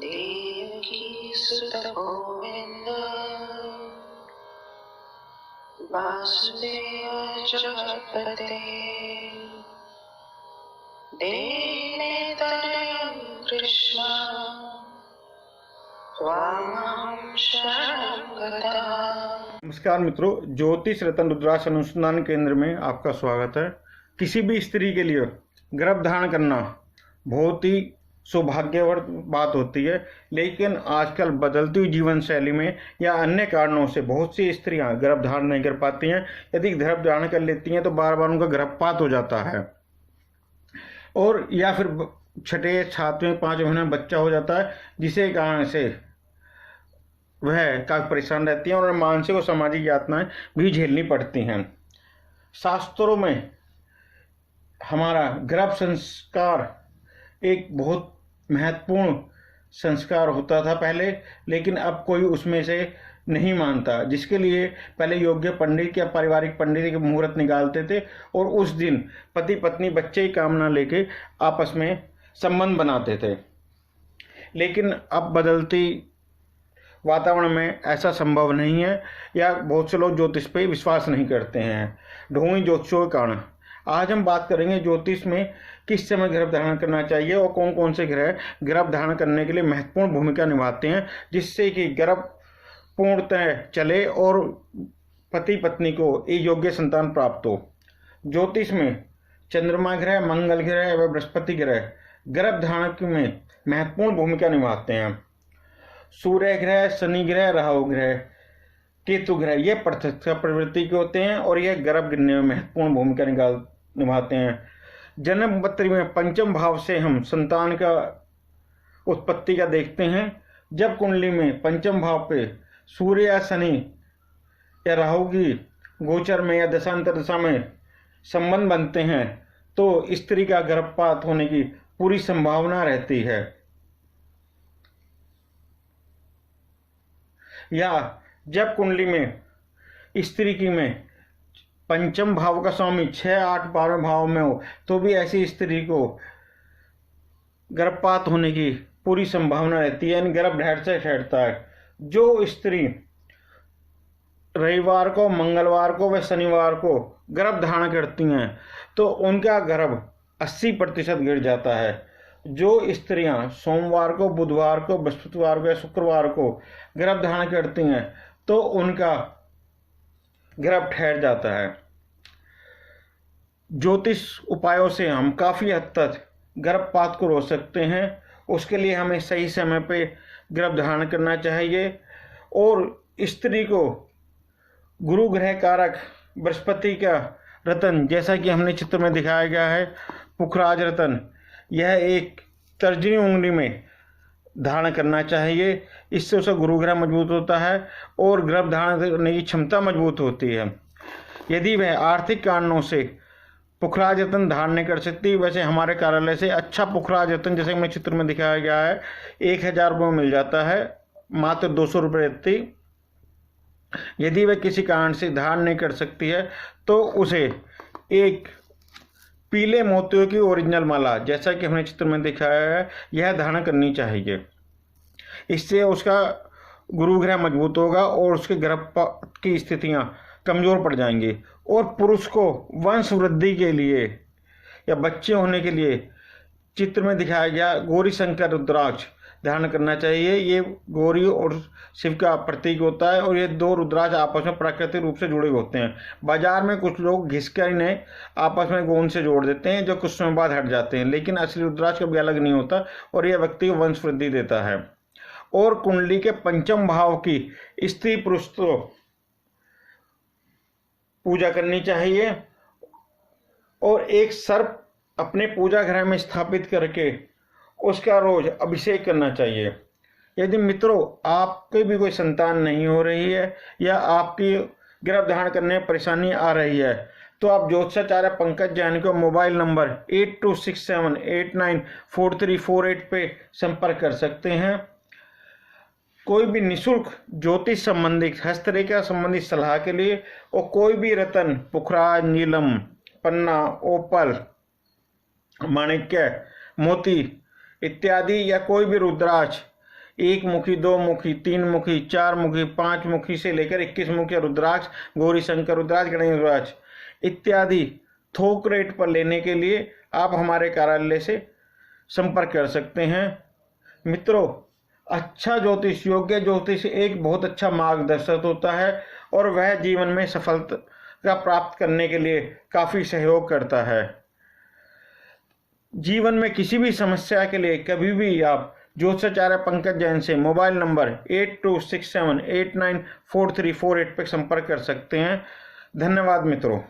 देवकी सुत गोविंद वासुदेव जगत्पते देवनेतनयं कृष्ण त्वां शरणं गता। नमस्कार मित्रों, ज्योतिष रतन रुद्राक्ष अनुसंधान केंद्र में आपका स्वागत है। किसी भी स्त्री के लिए गर्भ धारण करना बहुत ही सौभाग्यवर्त बात होती है, लेकिन आजकल बदलती हुई जीवन शैली में या अन्य कारणों से बहुत सी स्त्रियां गर्भ धारण नहीं कर पाती हैं। यदि गर्भ धारण कर लेती हैं तो बार बार उनका गर्भपात हो जाता है और या फिर छठे सातवें पाँचवें महीने में बच्चा हो जाता है, जिसके कारण से वह काफी परेशान रहती हैं और मानसिक और सामाजिक यातनाएं भी झेलनी पड़ती हैं। शास्त्रों में हमारा गर्भ संस्कार एक बहुत महत्वपूर्ण संस्कार होता था पहले, लेकिन अब कोई उसमें से नहीं मानता, जिसके लिए पहले योग्य पंडित या पारिवारिक पंडित के मुहूर्त निकालते थे और उस दिन पति पत्नी बच्चे की कामना लेके आपस में संबंध बनाते थे। लेकिन अब बदलती वातावरण में ऐसा संभव नहीं है, या बहुत से लोग ज्योतिष पे विश्वास नहीं करते हैं ढोंगी ज्योतिषों के कारण। आज हम बात करेंगे ज्योतिष में किस समय गर्भ धारण करना चाहिए और कौन कौन से ग्रह गर्भ धारण करने के लिए महत्वपूर्ण भूमिका निभाते हैं, जिससे कि गर्भ पूर्णतः चले और पति पत्नी को एक योग्य संतान प्राप्त हो। ज्योतिष में चंद्रमा ग्रह, मंगल ग्रह व बृहस्पति ग्रह गर्भ धारण में महत्वपूर्ण भूमिका निभाते हैं। सूर्य ग्रह, शनि ग्रह, राहु ग्रह, केतु ग्रह ये प्रवृत्ति के होते हैं और यह गर्भ गिरने में महत्वपूर्ण भूमिका निभाते हैं। जन्म पत्री में पंचम भाव से हम संतान का उत्पत्ति का देखते हैं। जब कुंडली में पंचम भाव पे सूर्य या शनि या राहु की गोचर में या दशांतर दशा में संबंध बनते हैं तो स्त्री का गर्भपात होने की पूरी संभावना रहती है। या जब कुंडली में स्त्री की में पंचम भाव का स्वामी 6, 8, 12 भाव में हो तो भी ऐसी स्त्री को गर्भपात होने की पूरी संभावना रहती है, यानी गर्भ ढेर से ठहरता है। जो स्त्री रविवार को, मंगलवार को व शनिवार को गर्भ धारण करती हैं तो उनका गर्भ 80% गिर जाता है। जो स्त्रियां सोमवार को, बुधवार को, बृहस्पतिवार को या शुक्रवार को गर्भ धारण करती हैं तो उनका गर्भ ठहर जाता है। ज्योतिष उपायों से हम काफ़ी हद तक गर्भपात को रोक सकते हैं। उसके लिए हमें सही समय पे गर्भ धारण करना चाहिए और स्त्री को गुरु ग्रह कारक बृहस्पति का रतन, जैसा कि हमने चित्र में दिखाया गया है, पुखराज रतन, यह एक तर्जनी उंगली में धारण करना चाहिए। इससे उसका गुरु ग्रह मजबूत होता है और गर्भ धारण करने की क्षमता मजबूत होती है। यदि वह आर्थिक कारणों से पुखराज रतन धारण नहीं कर सकती, वैसे हमारे कार्यालय से अच्छा पुखराज रतन, जैसे हमें चित्र में दिखाया गया है, 1000 रुपये में मिल जाता है, मात्र 200 रुपये देती। यदि वह किसी कारण से धारण नहीं कर सकती है तो उसे एक पीले मोतियों की ओरिजिनल माला, जैसा कि हमने चित्र में दिखाया है, यह धारण करनी चाहिए। इससे उसका गुरु ग्रह मजबूत होगा और उसके गर्भपात की स्थितियां कमजोर पड़ जाएंगी। और पुरुष को वंश वृद्धि के लिए या बच्चे होने के लिए चित्र में दिखाया गया गौरी शंकर रुद्राक्ष धारण करना चाहिए। ये गौरी और शिव का प्रतीक होता है और ये दो रुद्राक्ष आपस में प्राकृतिक रूप से जुड़े होते हैं। बाजार में कुछ लोग घिसकर इन्हें आपस में गोंद से जोड़ देते हैं, जो कुछ समय बाद हट जाते हैं, लेकिन असली रुद्राक्ष कभी अलग नहीं होता और यह व्यक्ति को वंश वृद्धि देता है। और कुंडली के पंचम भाव की स्त्री पुरुष तो पूजा करनी चाहिए और एक सर्प अपने पूजा गृह में स्थापित करके उसका रोज अभिषेक करना चाहिए। यदि मित्रों आपकी भी कोई संतान नहीं हो रही है या आपकी गर्भ धारण करने में परेशानी आ रही है तो आप ज्योतिषाचार्य पंकज जैन को मोबाइल नंबर 8267894348 पे संपर्क कर सकते हैं। कोई भी निःशुल्क ज्योतिष संबंधित, हस्तरेखा संबंधित सलाह के लिए और कोई भी रतन, पुखराज, नीलम, पन्ना, ओपल, माणिक्य, मोती इत्यादि या कोई भी रुद्राक्ष 1 मुखी, 2 मुखी, 3 मुखी, 4 मुखी, 5 मुखी से लेकर 21 मुखी रुद्राक्ष, गौरी शंकर रुद्राक्ष, गणेश रुद्राक्ष इत्यादि थोक रेट पर लेने के लिए आप हमारे कार्यालय से संपर्क कर सकते हैं। मित्रों, अच्छा ज्योतिष, योग्य ज्योतिष एक बहुत अच्छा मार्गदर्शक होता है और वह जीवन में सफलता प्राप्त करने के लिए काफ़ी सहयोग करता है। जीवन में किसी भी समस्या के लिए कभी भी आप ज्योतिषाचार्य पंकज जैन से मोबाइल नंबर 8267894348 पर संपर्क कर सकते हैं। धन्यवाद मित्रों।